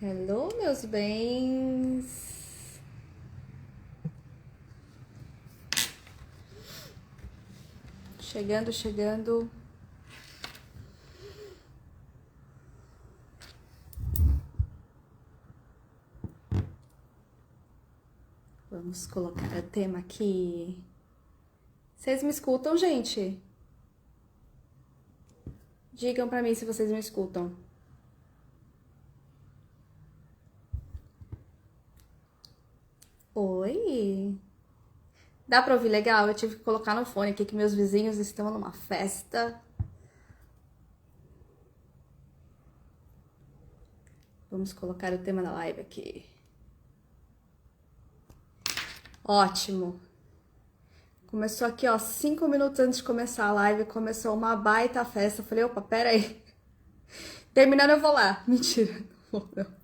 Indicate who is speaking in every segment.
Speaker 1: Hello, meus bens. Chegando. Vamos colocar o tema aqui. Vocês me escutam, gente? Digam pra mim se vocês me escutam. Oi. Dá pra ouvir legal? Eu tive que colocar no fone aqui que meus vizinhos estão numa festa. Vamos colocar o tema da live aqui. Ótimo. Começou aqui, ó, 5 minutos antes de começar a live, começou uma baita festa. Eu falei, opa, pera aí. Terminando eu vou lá. Mentira, não vou não.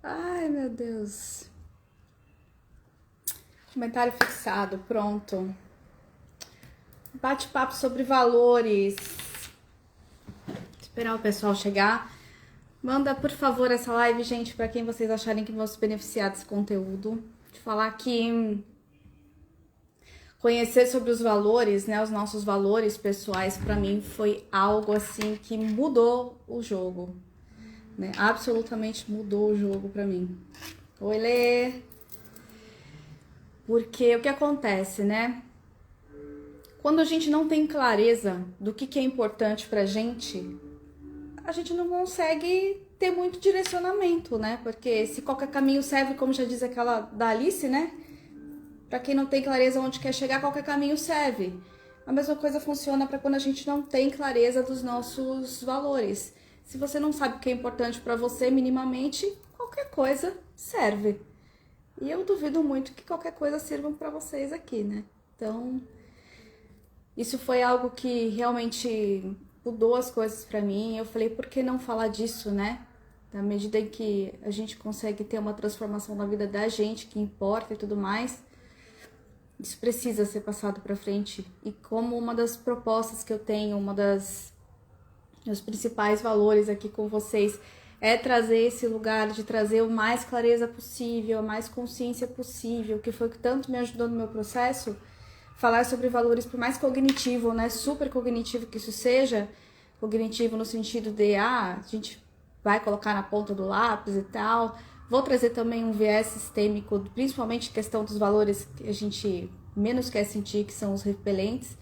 Speaker 1: Ai, meu Deus. Comentário fixado, pronto. Bate-papo sobre valores. Esperar o pessoal chegar. Manda, por favor, essa live, gente, para quem vocês acharem que vão se beneficiar desse conteúdo. De falar que conhecer sobre os valores, né, os nossos valores pessoais, para mim foi algo assim que mudou o jogo, né? Absolutamente mudou o jogo para mim. Oi, Lê. Porque o que acontece, né? Quando a gente não tem clareza do que é importante pra gente, a gente não consegue ter muito direcionamento, né? Porque se qualquer caminho serve, como já diz aquela da Alice, né? Pra quem não tem clareza onde quer chegar, qualquer caminho serve. A mesma coisa funciona para quando a gente não tem clareza dos nossos valores. Se você não sabe o que é importante pra você minimamente, qualquer coisa serve. E eu duvido muito que qualquer coisa sirva pra vocês aqui, né? Então, isso foi algo que realmente mudou as coisas pra mim. Eu falei, por que não falar disso, né? Na medida em que a gente consegue ter uma transformação na vida da gente, que importa e tudo mais, isso precisa ser passado pra frente. E como uma das propostas que eu tenho, dos principais valores aqui com vocês é trazer esse lugar de trazer o mais clareza possível, a mais consciência possível, que foi o que tanto me ajudou no meu processo. Falar sobre valores, por mais cognitivo, né, super cognitivo que isso seja, cognitivo no sentido de, a gente vai colocar na ponta do lápis e tal. Vou trazer também um viés sistêmico, principalmente questão dos valores que a gente menos quer sentir, que são os repelentes.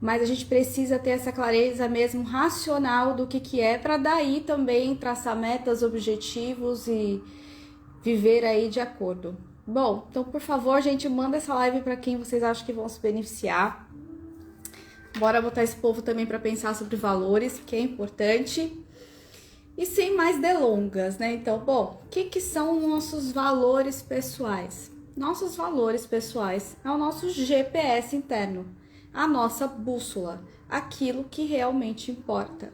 Speaker 1: Mas a gente precisa ter essa clareza mesmo racional do que é, para daí também traçar metas, objetivos e viver aí de acordo. Bom, então por favor, gente, manda essa live para quem vocês acham que vão se beneficiar. Bora botar esse povo também para pensar sobre valores, que é importante. E sem mais delongas, né? Então, bom, o que são nossos valores pessoais? Nossos valores pessoais é o nosso GPS interno, a nossa bússola, aquilo que realmente importa.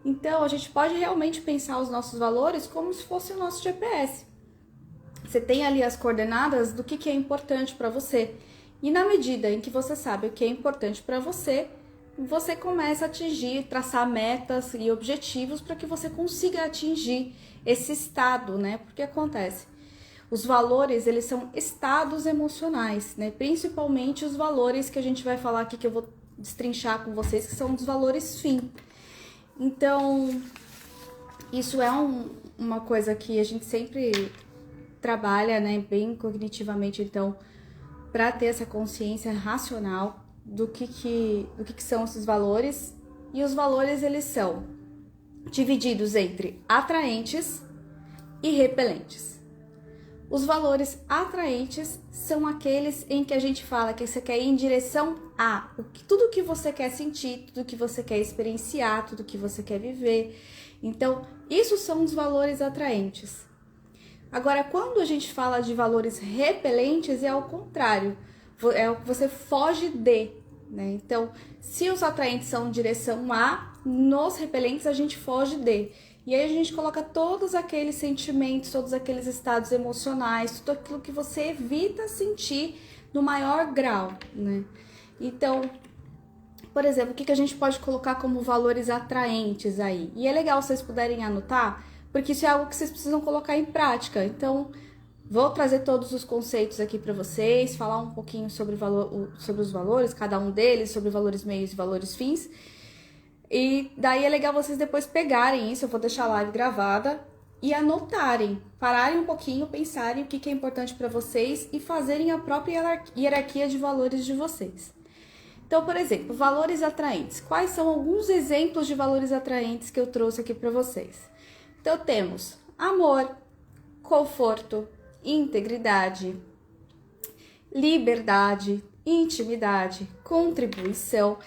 Speaker 1: Então, a gente pode realmente pensar os nossos valores como se fosse o nosso GPS. Você tem ali as coordenadas do que é importante para você. E na medida em que você sabe o que é importante para você, você começa a atingir, traçar metas e objetivos para que você consiga atingir esse estado, né? Porque acontece, os valores, eles são estados emocionais, né? Principalmente os valores que a gente vai falar aqui, que eu vou destrinchar com vocês, que são os valores fim. Então, isso é uma coisa que a gente sempre trabalha, né, bem cognitivamente, então, para ter essa consciência racional do que são esses valores. E os valores, eles são divididos entre atraentes e repelentes. Os valores atraentes são aqueles em que a gente fala que você quer ir em direção a tudo que você quer sentir, tudo que você quer experienciar, tudo que você quer viver. Então, isso são os valores atraentes. Agora, quando a gente fala de valores repelentes, é ao contrário. É o que você foge de, né? Então, se os atraentes são em direção a, nos repelentes a gente foge de. E aí a gente coloca todos aqueles sentimentos, todos aqueles estados emocionais, tudo aquilo que você evita sentir no maior grau, né? Então, Por exemplo, o que a gente pode colocar como valores atraentes aí? E é legal vocês puderem anotar, porque isso é algo que vocês precisam colocar em prática. Então, vou trazer todos os conceitos aqui para vocês, falar um pouquinho sobre os valores, cada um deles, sobre valores meios e valores fins. E daí é legal vocês depois pegarem isso, eu vou deixar a live gravada, e anotarem, pararem um pouquinho, pensarem o que é importante para vocês e fazerem a própria hierarquia de valores de vocês. Então, por exemplo, valores atraentes. Quais são alguns exemplos de valores atraentes que eu trouxe aqui para vocês? Então, temos amor, conforto, integridade, liberdade, intimidade, contribuição.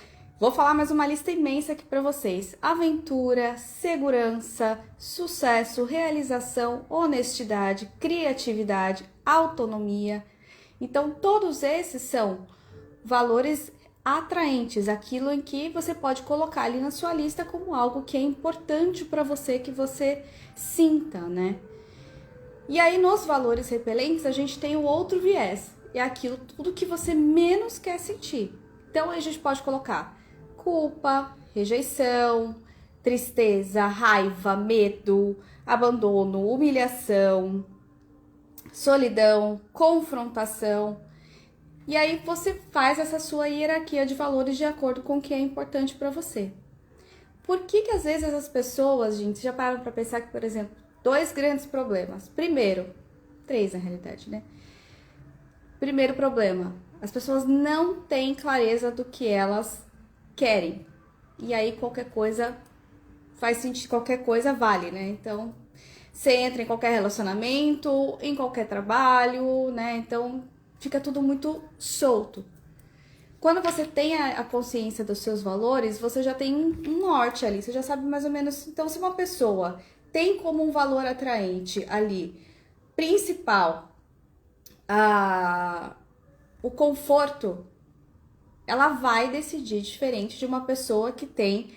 Speaker 1: Vou falar mais uma lista imensa aqui para vocês. Aventura, segurança, sucesso, realização, honestidade, criatividade, autonomia. Então, todos esses são valores atraentes, aquilo em que você pode colocar ali na sua lista como algo que é importante para você, que você sinta, né? E aí, nos valores repelentes, a gente tem o outro viés. É aquilo, tudo que você menos quer sentir. Então, a gente pode colocar culpa, rejeição, tristeza, raiva, medo, abandono, humilhação, solidão, confrontação. E aí você faz essa sua hierarquia de valores de acordo com o que é importante para você. Por que às vezes as pessoas, gente, já param para pensar que, por exemplo, 2 grandes problemas. Primeiro, 3 na realidade, né? Primeiro problema, as pessoas não têm clareza do que elas querem. E aí qualquer coisa faz sentido, qualquer coisa vale, né? Então, você entra em qualquer relacionamento, em qualquer trabalho, né? Então, fica tudo muito solto. Quando você tem a consciência dos seus valores, você já tem um norte ali, você já sabe mais ou menos. Então, se uma pessoa tem como um valor atraente ali, principal, o conforto, ela vai decidir diferente de uma pessoa que tem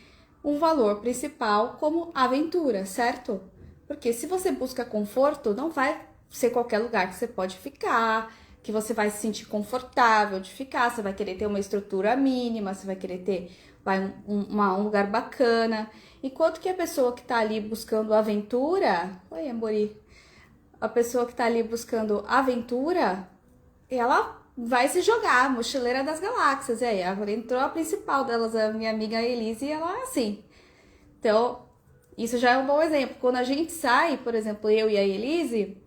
Speaker 1: um valor principal como aventura, certo? Porque se você busca conforto, não vai ser qualquer lugar que você pode ficar, que você vai se sentir confortável de ficar, você vai querer ter uma estrutura mínima, você vai querer ter um lugar bacana. Enquanto que a pessoa que tá ali buscando aventura... Oi, Amori. A pessoa que tá ali buscando aventura, ela vai se jogar, mochileira das galáxias. E aí, agora entrou a principal delas, a minha amiga Elise, e ela é assim. Então, isso já é um bom exemplo. Quando a gente sai, por exemplo, eu e a Elise,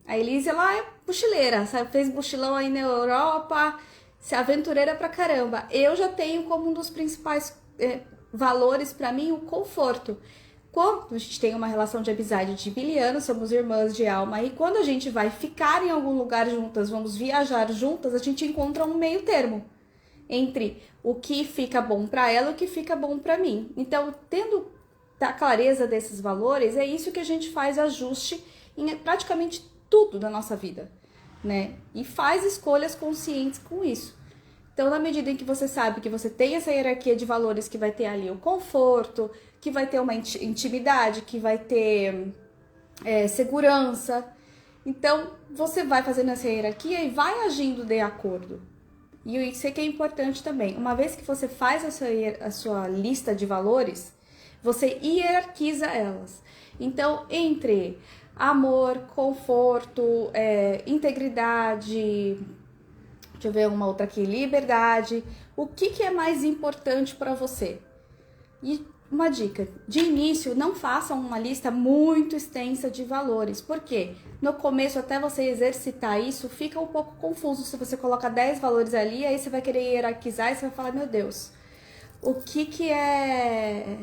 Speaker 1: ela é mochileira, sabe? Fez mochilão aí na Europa, se aventureira pra caramba. Eu já tenho como um dos principais valores pra mim o conforto. Quando a gente tem uma relação de amizade de biliano, somos irmãs de alma, e quando a gente vai ficar em algum lugar juntas, vamos viajar juntas, a gente encontra um meio termo entre o que fica bom pra ela e o que fica bom pra mim. Então, tendo a clareza desses valores, é isso que a gente faz ajuste em praticamente tudo da nossa vida, né? E faz escolhas conscientes com isso. Então, na medida em que você sabe que você tem essa hierarquia de valores, que vai ter ali o conforto, que vai ter uma intimidade, que vai ter segurança, então você vai fazendo essa hierarquia e vai agindo de acordo. E isso é que é importante também. Uma vez que você faz a sua lista de valores, você hierarquiza elas. Então, entre amor, conforto, integridade, deixa eu ver uma outra aqui, liberdade, o que é mais importante para você? E uma dica, de início, não façam uma lista muito extensa de valores, porque no começo, até você exercitar isso, fica um pouco confuso. Se você coloca 10 valores ali, aí você vai querer hierarquizar e você vai falar, meu Deus, o que é...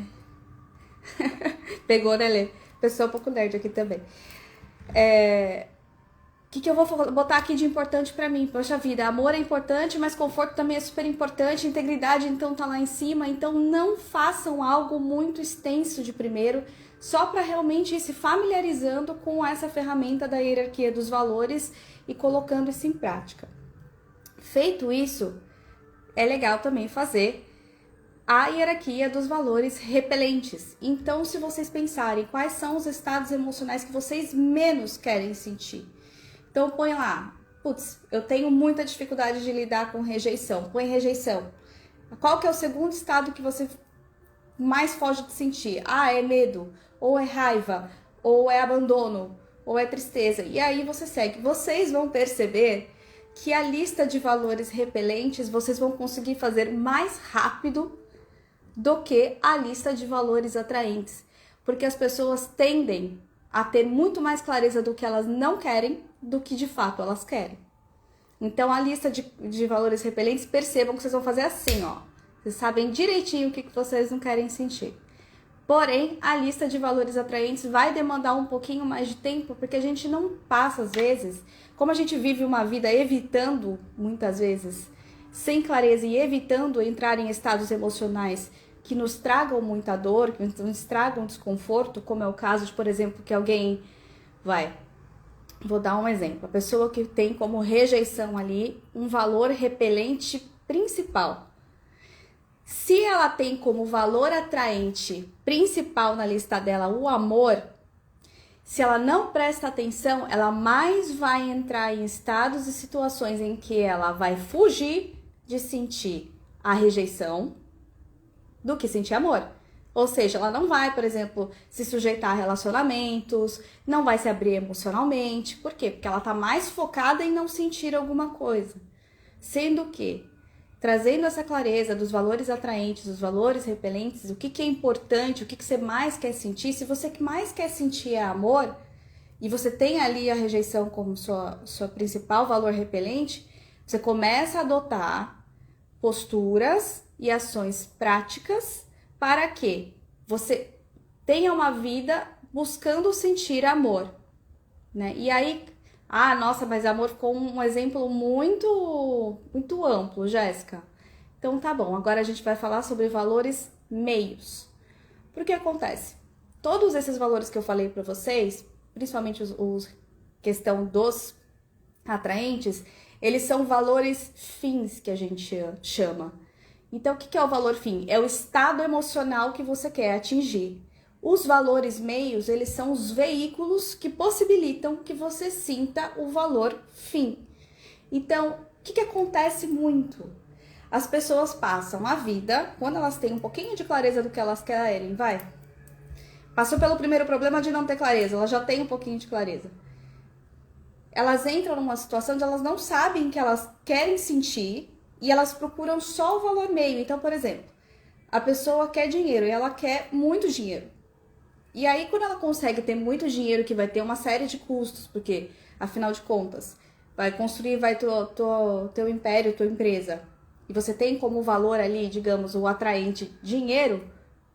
Speaker 1: Pegou, né, Lê? Pessoa um pouco nerd aqui também. O que eu vou botar aqui de importante pra mim? Poxa vida, amor é importante, mas conforto também é super importante, integridade então tá lá em cima, então não façam algo muito extenso de primeiro, só para realmente ir se familiarizando com essa ferramenta da hierarquia dos valores e colocando isso em prática. Feito isso, é legal também fazer a hierarquia dos valores repelentes. Então, se vocês pensarem quais são os estados emocionais que vocês menos querem sentir, então põe lá, putz, eu tenho muita dificuldade de lidar com rejeição. Põe rejeição. Qual que é o segundo estado que você mais foge de sentir? Ah, é medo, ou é raiva, ou é abandono, ou é tristeza. E aí você segue. Vocês vão perceber que a lista de valores repelentes vocês vão conseguir fazer mais rápido do que a lista de valores atraentes. Porque as pessoas tendem a ter muito mais clareza do que elas não querem do que de fato elas querem. Então a lista de valores repelentes, percebam que vocês vão fazer assim, ó. Vocês sabem direitinho o que vocês não querem sentir. Porém, a lista de valores atraentes vai demandar um pouquinho mais de tempo, porque a gente não passa, às vezes, como a gente vive uma vida evitando, muitas vezes, sem clareza e evitando entrar em estados emocionais que nos tragam muita dor, que nos tragam desconforto, como é o caso de, por exemplo, que alguém vou dar um exemplo, a pessoa que tem como rejeição ali um valor repelente principal. Se ela tem como valor atraente principal na lista dela o amor, se ela não presta atenção, ela mais vai entrar em estados e situações em que ela vai fugir de sentir a rejeição do que sentir amor. Ou seja, ela não vai, por exemplo, se sujeitar a relacionamentos, não vai se abrir emocionalmente. Por quê? Porque ela tá mais focada em não sentir alguma coisa. Sendo que, trazendo essa clareza dos valores atraentes, dos valores repelentes, o que é importante, o que você mais quer sentir, se você que mais quer sentir é amor, e você tem ali a rejeição como sua principal valor repelente, você começa a adotar posturas e ações práticas para que você tenha uma vida buscando sentir amor, né? E aí, nossa, mas amor ficou um exemplo muito amplo, Jéssica. Então tá bom, agora a gente vai falar sobre valores meios. Por que acontece? Todos esses valores que eu falei para vocês, principalmente os questão dos atraentes, eles são valores fins que a gente chama. Então, o que é o valor fim? É o estado emocional que você quer atingir. Os valores meios, eles são os veículos que possibilitam que você sinta o valor fim. Então, o que acontece muito? As pessoas passam a vida, quando elas têm um pouquinho de clareza do que elas querem, passou pelo primeiro problema de não ter clareza, elas já têm um pouquinho de clareza. Elas entram numa situação onde elas não sabem o que elas querem sentir e elas procuram só o valor meio. Então, por exemplo, a pessoa quer dinheiro e ela quer muito dinheiro. E aí, quando ela consegue ter muito dinheiro, que vai ter uma série de custos, porque, afinal de contas, vai construir teu império, tua empresa, e você tem como valor ali, digamos, o atraente dinheiro,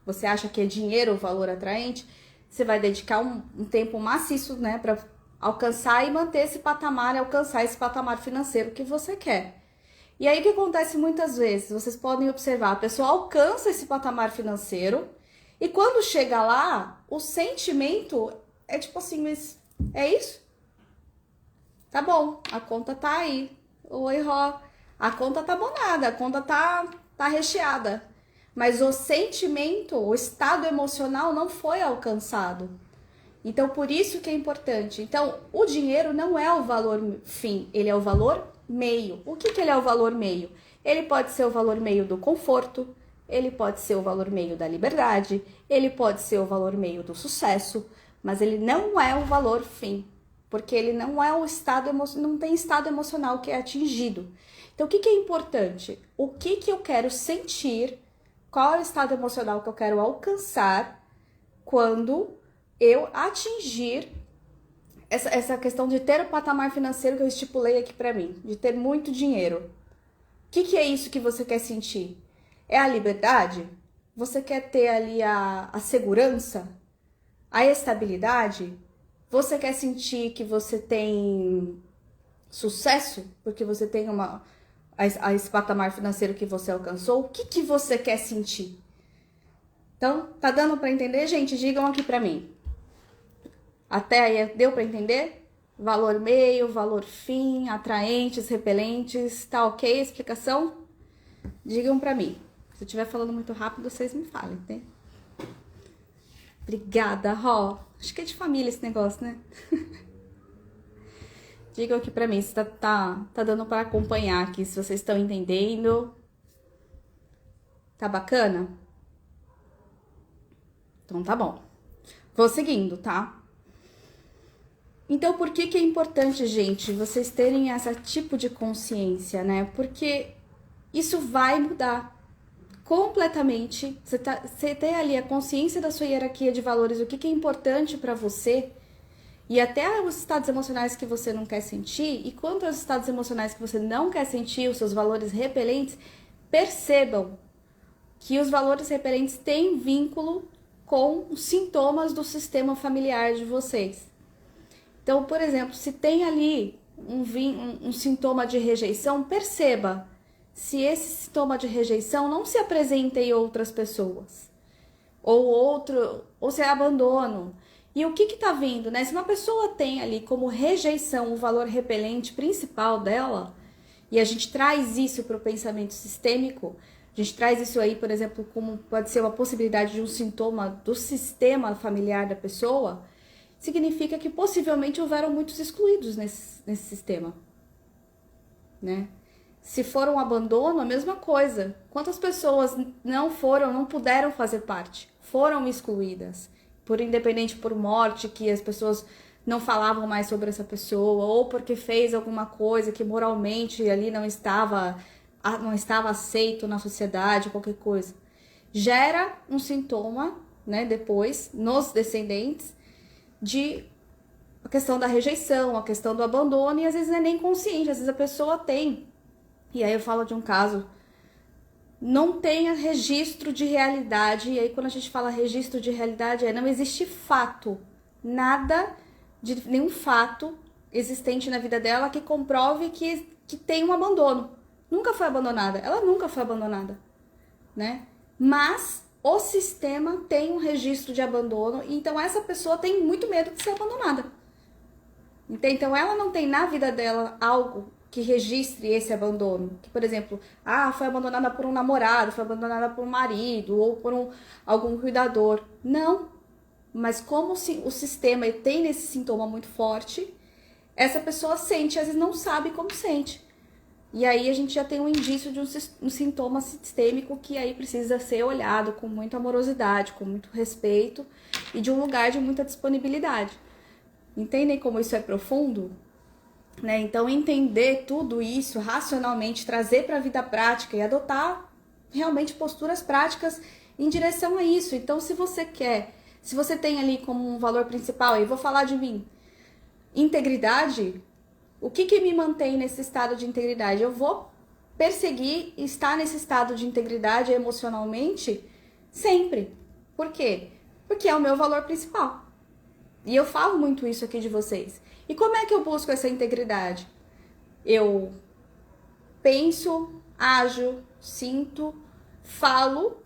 Speaker 1: você acha que é dinheiro o valor atraente, você vai dedicar um tempo maciço, né, para alcançar e manter esse patamar, alcançar esse patamar financeiro que você quer. E aí o que acontece muitas vezes? Vocês podem observar, a pessoa alcança esse patamar financeiro e quando chega lá, o sentimento é tipo assim, mas é isso? Tá bom, a conta tá aí. Oi, Ró, a conta tá abonada, a conta tá recheada. Mas o sentimento, o estado emocional não foi alcançado. Então, por isso que é importante. Então, o dinheiro não é o valor fim, ele é o valor meio. O que ele é o valor meio? Ele pode ser o valor meio do conforto, ele pode ser o valor meio da liberdade, ele pode ser o valor meio do sucesso, mas ele não é o valor fim, porque ele não é o estado emocional, não tem estado emocional que é atingido. Então, o que é importante? O que eu quero sentir? Qual é o estado emocional que eu quero alcançar quando eu atingir essa questão de ter o patamar financeiro que eu estipulei aqui pra mim, de ter muito dinheiro? O que é isso que você quer sentir? É a liberdade? Você quer ter ali a segurança? A estabilidade? Você quer sentir que você tem sucesso? Porque você tem esse patamar financeiro que você alcançou? O que você quer sentir? Então, tá dando pra entender, gente? Digam aqui pra mim. Até aí, deu pra entender? Valor meio, valor fim, atraentes, repelentes, tá ok a explicação? Digam pra mim. Se eu estiver falando muito rápido, vocês me falem, tá? Obrigada, Ró. Acho que é de família esse negócio, né? Digam aqui pra mim se tá dando pra acompanhar aqui, se vocês estão entendendo. Tá bacana? Então tá bom. Vou seguindo, tá? Então, por que é importante, gente, vocês terem esse tipo de consciência, né? Porque isso vai mudar completamente. Você tem ali a consciência da sua hierarquia de valores, o que é importante para você, e até os estados emocionais que você não quer sentir, e quanto aos estados emocionais que você não quer sentir, os seus valores repelentes, percebam que os valores repelentes têm vínculo com os sintomas do sistema familiar de vocês. Então, por exemplo, se tem ali um sintoma de rejeição, perceba se esse sintoma de rejeição não se apresenta em outras pessoas, ou se é abandono. E o que está vindo, né? Se uma pessoa tem ali como rejeição o valor repelente principal dela, e a gente traz isso para o pensamento sistêmico, a gente traz isso aí, por exemplo, como pode ser uma possibilidade de um sintoma do sistema familiar da pessoa, significa que possivelmente houveram muitos excluídos nesse sistema, né? Se for um abandono, a mesma coisa. Quantas pessoas não puderam fazer parte, foram excluídas, independente por morte, que as pessoas não falavam mais sobre essa pessoa, ou porque fez alguma coisa que moralmente ali não estava aceito na sociedade, qualquer coisa. Gera um sintoma, né, depois, nos descendentes, de a questão da rejeição, a questão do abandono, e às vezes não é nem consciente, às vezes a pessoa tem. E aí eu falo de um caso, não tem registro de realidade, e aí quando a gente fala registro de realidade, não existe fato, nenhum fato existente na vida dela que comprove que tem um abandono. Nunca foi abandonada, ela nunca foi abandonada, né? Mas o sistema tem um registro de abandono, então essa pessoa tem muito medo de ser abandonada. Então ela não tem na vida dela algo que registre esse abandono. Que, por exemplo, foi abandonada por um namorado, foi abandonada por um marido ou por algum cuidador. Não. Mas como o sistema tem esse sintoma muito forte, essa pessoa sente, às vezes não sabe como sente. E aí a gente já tem um indício de um sintoma sistêmico que aí precisa ser olhado com muita amorosidade, com muito respeito e de um lugar de muita disponibilidade. Entendem como isso é profundo? Né? Então, entender tudo isso racionalmente, trazer para a vida prática e adotar realmente posturas práticas em direção a isso. Então, se você tem ali como um valor principal, e vou falar de mim, integridade, o que me mantém nesse estado de integridade? Eu vou perseguir estar nesse estado de integridade emocionalmente sempre. Por quê? Porque é o meu valor principal. E eu falo muito isso aqui de vocês. E como é que eu busco essa integridade? Eu penso, ajo, sinto, falo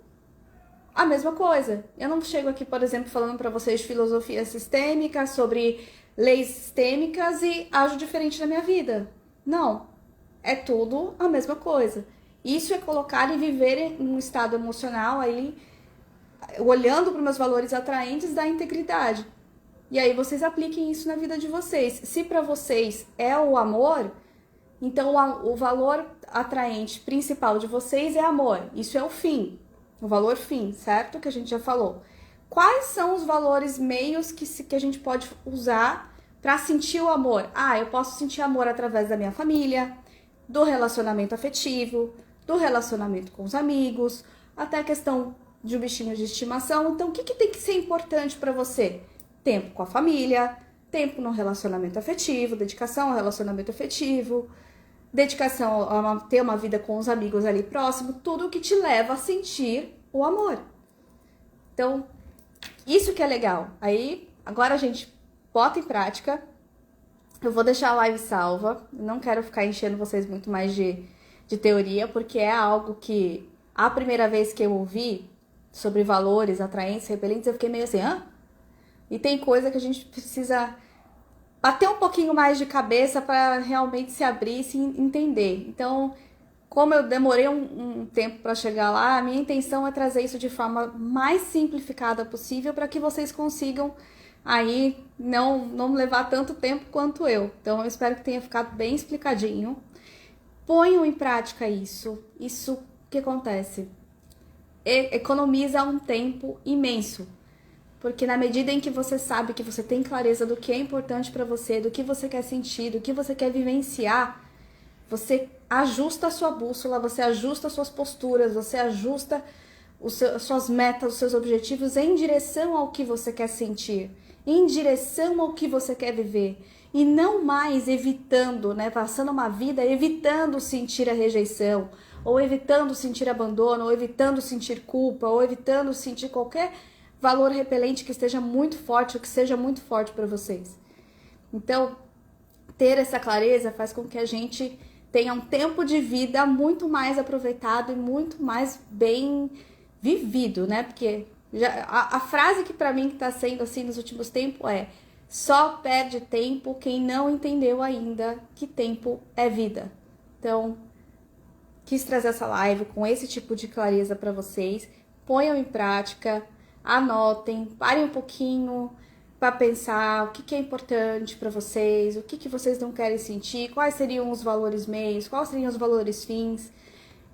Speaker 1: a mesma coisa. Eu não chego aqui, por exemplo, falando para vocês de filosofia sistêmica, sobre leis sistêmicas e ajo diferente na minha vida. Não. É tudo a mesma coisa. Isso é colocar e viver em um estado emocional aí, olhando para os meus valores atraentes da integridade. E aí vocês apliquem isso na vida de vocês. Se para vocês é o amor, então o valor atraente principal de vocês é amor. Isso é o fim, o valor fim, certo? Que a gente já falou. Quais são os valores meios que a gente pode usar para sentir o amor? Eu posso sentir amor através da minha família, do relacionamento afetivo, do relacionamento com os amigos, até a questão de um bichinho de estimação. Então, o que tem que ser importante para você? Tempo com a família, tempo no relacionamento afetivo, dedicação ao relacionamento afetivo, dedicação a ter uma vida com os amigos ali próximo, tudo que te leva a sentir o amor. Então, isso que é legal. Aí, agora a gente bota em prática. Eu vou deixar a live salva, não quero ficar enchendo vocês muito mais de teoria, porque é algo que, a primeira vez que eu ouvi sobre valores atraentes, repelentes, eu fiquei meio assim, E tem coisa que a gente precisa bater um pouquinho mais de cabeça para realmente se abrir e se entender. Então, como eu demorei um tempo para chegar lá, a minha intenção é trazer isso de forma mais simplificada possível para que vocês consigam aí não levar tanto tempo quanto eu. Então, eu espero que tenha ficado bem explicadinho. Ponham em prática isso. Isso que acontece? economiza um tempo imenso. Porque na medida em que você sabe que você tem clareza do que é importante para você, do que você quer sentir, do que você quer vivenciar, você ajusta a sua bússola, você ajusta as suas posturas, você ajusta as suas metas, os seus objetivos em direção ao que você quer sentir, em direção ao que você quer viver. E não mais evitando, né? Passando uma vida evitando sentir a rejeição, ou evitando sentir abandono, ou evitando sentir culpa, ou evitando sentir qualquer valor repelente que esteja muito forte ou que seja muito forte para vocês. Então, ter essa clareza faz com que a gente tenha um tempo de vida muito mais aproveitado e muito mais bem vivido, né? Porque a frase que para mim que tá sendo assim nos últimos tempos é: só perde tempo quem não entendeu ainda que tempo é vida. Então, quis trazer essa live com esse tipo de clareza para vocês. Ponham em prática, anotem, parem um pouquinho para pensar o que é importante para vocês, o que vocês não querem sentir, quais seriam os valores meios, quais seriam os valores fins.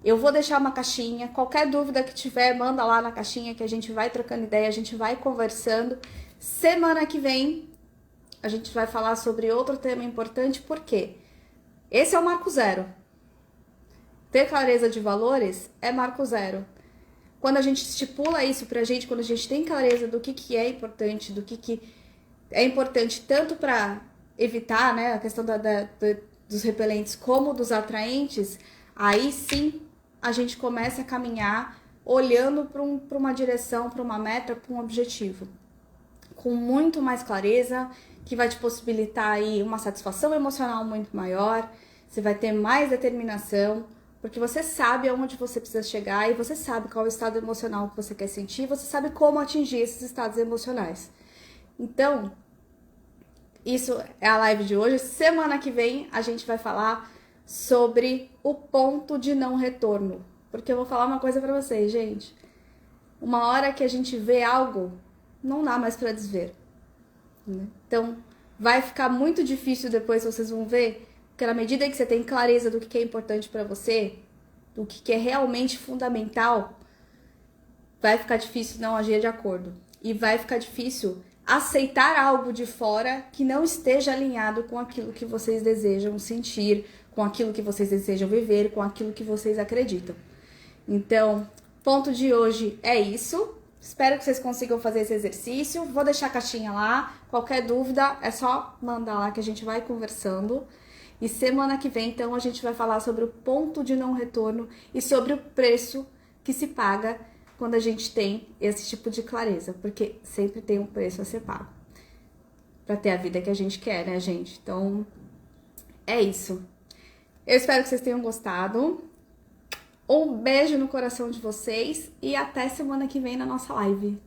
Speaker 1: Eu vou deixar uma caixinha, qualquer dúvida que tiver, manda lá na caixinha que a gente vai trocando ideia, a gente vai conversando. Semana que vem a gente vai falar sobre outro tema importante, porque esse é o marco zero. Ter clareza de valores é marco zero. Quando a gente estipula isso pra gente, quando a gente tem clareza do que é importante, do que é importante tanto para evitar, né, a questão dos repelentes como dos atraentes, aí sim a gente começa a caminhar olhando para uma direção, para uma meta, para um objetivo. Com muito mais clareza, que vai te possibilitar aí uma satisfação emocional muito maior, você vai ter mais determinação, porque você sabe aonde você precisa chegar e você sabe qual é o estado emocional que você quer sentir, você sabe como atingir esses estados emocionais. Então, isso é a live de hoje. Semana que vem a gente vai falar sobre o ponto de não retorno. Porque eu vou falar uma coisa pra vocês, gente. Uma hora que a gente vê algo, não dá mais pra desver. Então, vai ficar muito difícil depois, vocês vão ver, porque na medida que você tem clareza do que é importante pra você, do que é realmente fundamental, vai ficar difícil não agir de acordo. E vai ficar difícil aceitar algo de fora que não esteja alinhado com aquilo que vocês desejam sentir, com aquilo que vocês desejam viver, com aquilo que vocês acreditam. Então, ponto de hoje é isso. Espero que vocês consigam fazer esse exercício. Vou deixar a caixinha lá. Qualquer dúvida é só mandar lá que a gente vai conversando. E semana que vem, então, a gente vai falar sobre o ponto de não retorno e sobre o preço que se paga quando a gente tem esse tipo de clareza. Porque sempre tem um preço a ser pago para ter a vida que a gente quer, né, gente? Então, é isso. Eu espero que vocês tenham gostado. Um beijo no coração de vocês e até semana que vem na nossa live.